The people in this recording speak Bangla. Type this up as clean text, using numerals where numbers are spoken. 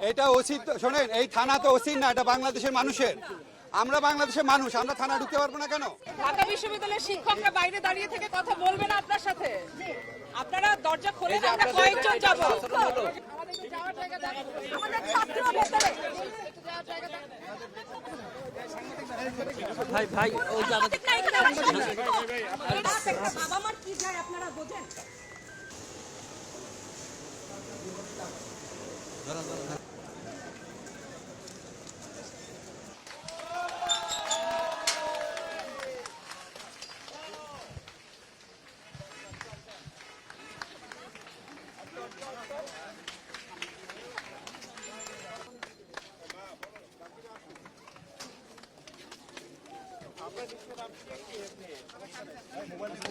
এটা ওসি শোনেন, এই থানা তো ওসি না, এটা বাংলাদেশের মানুষের। আমরা বাংলাদেশের মানুষ, আমরা থানা ঢুকতে পারবো না কেন? ঢাকা বিশ্ববিদ্যালয়ের শিক্ষকরা বাইরে দাঁড়িয়ে থেকে কথা বলবে না আপনার সাথে? আপনারা দরজা খোলেন, আমরা কয়েকজন যাব। ভাই ভাই ওই জায়গা বাবা মার কি যায় আপনারা বোঝেন? মোবাইল